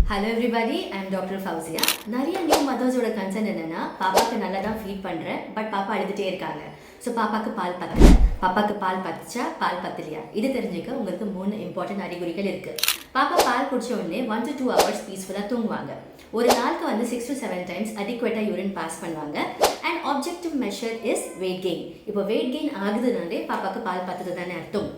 Hello everybody, I am Dr. Fauzia. நிறைய new மதர்ஸோட concern என்னன்னா பாப்பாக்கு நல்லா தான் ஃபீட் பண்ணுறேன் பட் பாப்பா அழுதுகிட்டே இருக்காங்க. ஸோ பாப்பாக்கு பால் பத்தல, பாப்பாக்கு பால் பத்துச்சா பால் பத்தலையா இது தெரிஞ்சுக்க உங்களுக்கு 3 இம்பார்ட்டன்ட் அறிகுறிகள் இருக்குது. பாப்பா பால் குடிச்ச உடனே 1 to 2 hours பீஸ்ஃபுல்லாக தூங்குவாங்க. ஒரு நாளுக்கு வந்து 6 to 7 times அடிக்குவேட்டாக யூரின் பாஸ் பண்ணுவாங்க. And objective measure is weight gain. இப்போ வெயிட் கெயின் ஆகுதுனாலே பாப்பாக்கு பால் பத்துது தானே அர்த்தம்.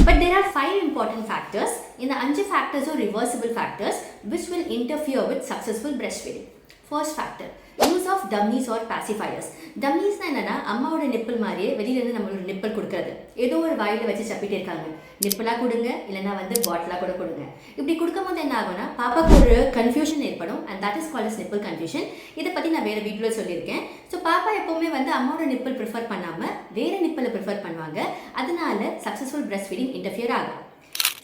But there are 5 important factors. இந்த 5 ஃபேக்டர்ஸும் reversible factors which will interfere with successful breastfeeding. First factor, use of dummies or pacifiers. Dummies என்னன்னா அம்மாவோட நிப்பிள் மாதிரியே வெளியிலேருந்து நம்மளோட நிப்பிள் கொடுக்குறது. ஏதோ ஒரு வாயில் வச்சு சப்பிட்டே இருக்காங்க. நிப்பிளாக கொடுங்க இல்லைனா வந்து பாட்டிலாக கூட கொடுங்க. இப்படி கொடுக்கும் போது என்ன ஆகும்னா பாப்பாக்கு ஒரு கன்ஃபியூஷன் ஏற்படும் and that is called as nipple confusion. இதை பற்றி நான் வேறு வீடியோவில் சொல்லியிருக்கேன். ஸோ பாப்பா எப்போவுமே வந்து அம்மாவோட நிப்பிள் ப்ரிஃபர் பண்ணாமல் வேறு நிப்பிளை ப்ரிஃபர் பண்ணுவாங்க. அதனால சக்ஸஸ்ஃபுல் breast feeding இன்டர்ஃபியர் ஆகும்.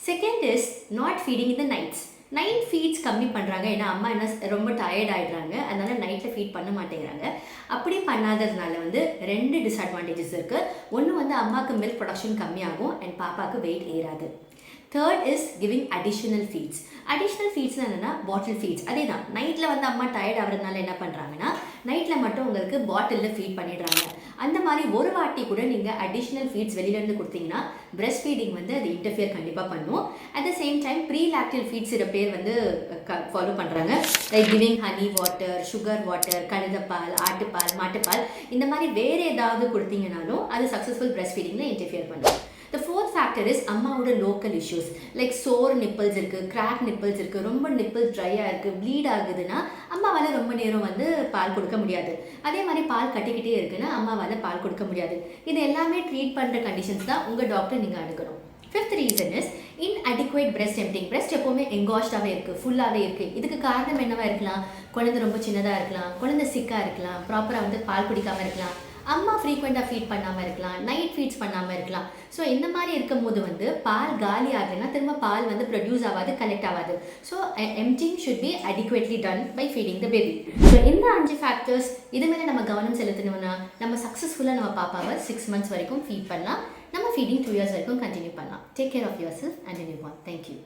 Second is not feeding in the nights. Night feeds கம்மி பண்ணுறாங்க. ஏன்னா அம்மா என்ன ரொம்ப டயர்ட் ஆகிடுறாங்க, அதனால் நைட்டில் ஃபீட் பண்ண மாட்டேங்கிறாங்க. அப்படி பண்ணாததுனால வந்து 2 டிஸ்அட்வான்டேஜஸ் இருக்குது. ஒன்று வந்து அம்மாவுக்கு மில்க் ப்ரொடக்ஷன் கம்மியாகும் அண்ட் பாப்பாவுக்கு வெயிட் ஏறாது. Third is giving additional feeds. Additional ஃபீட்ஸ்னால் என்னென்னா பாட்டில் ஃபீட்ஸ். அதே தான் நைட்டில் வந்து அம்மா டயர்ட் ஆகிறதுனால என்ன பண்ணுறாங்கன்னா நைட்டில் மட்டும் உங்களுக்கு பாட்டிலில் ஃபீட் பண்ணிடுறாங்க. அந்த மாதிரி ஒரு வாட்டி கூட நீங்கள் அடிஷ்னல் ஃபீட்ஸ் வெளியிலேருந்து கொடுத்தீங்கன்னா பிரெஸ்ட் ஃபீடிங் வந்து அது இன்டர்ஃபியர் கண்டிப்பாக பண்ணும். At the same time pre lacteal feeds சில பேர் வந்து ஃபாலோ பண்ணுறாங்க. Like giving honey water, sugar water, கழுதப்பால், ஆட்டுப்பால், மாட்டுப்பால் இந்த மாதிரி வேறு ஏதாவது கொடுத்தீங்கனாலும் அது சக்ஸஸ்ஃபுல் பிரெஸ்ட் ஃபீடிங்கில் இன்டர்ஃபியர் பண்ணும். The fourth factor is அம்மாவோட local issues like sore nipples இருக்குது, கிராக் நிப்பிள்ஸ் இருக்குது, ரொம்ப நிப்பிள்ஸ் ட்ரையாக இருக்குது, ப்ளீட் ஆகுதுன்னா அம்மாவால் ரொம்ப நேரம் வந்து பால் கொடுக்க முடியாது. அதே மாதிரி பால் கட்டிக்கிட்டே இருக்குன்னா அம்மாவால் பால் கொடுக்க முடியாது. இது எல்லாமே ட்ரீட் பண்ணுற கண்டிஷன்ஸ் தான் உங்கள் டாக்டர் நீங்கள் அணுகணும். Fifth reason is inadequate breast emptying. breast எப்போவுமே எங்காஸ்டாகவே இருக்குது, ஃபுல்லாகவே இருக்குது. இதுக்கு காரணம் என்னவா இருக்கலாம்? குழந்தை ரொம்ப சின்னதாக இருக்கலாம், குழந்தை சிக்காக இருக்கலாம், ப்ராப்பராக வந்து பால் குடிக்காமல் இருக்கலாம், அம்மா ஃப்ரீக்வெண்ட்டாக ஃபீட் பண்ணாமல் இருக்கலாம், நைட் ஃபீட்ஸ் பண்ணாமல் இருக்கலாம். ஸோ இந்த மாதிரி இருக்கும் போது வந்து பால் காலி ஆகுதுன்னா திரும்ப பால் வந்து ப்ரொடியூஸ் ஆகாது, கலெக்ட் ஆகாது. So emptying should be adequately done by feeding the baby. So இந்த 5 ஃபேக்டர்ஸ் இது மேலே நம்ம கவனம் செலுத்தணும்னா நம்ம சக்ஸஸ்ஃபுல்லாக நம்ம பாப்பாவை 6 months வரைக்கும் ஃபீட் பண்ணலாம். நம்ம ஃபீடிங் 2 years வரைக்கும் கண்டினியூ பண்ணலாம். Take care of yourself and everyone. Thank you.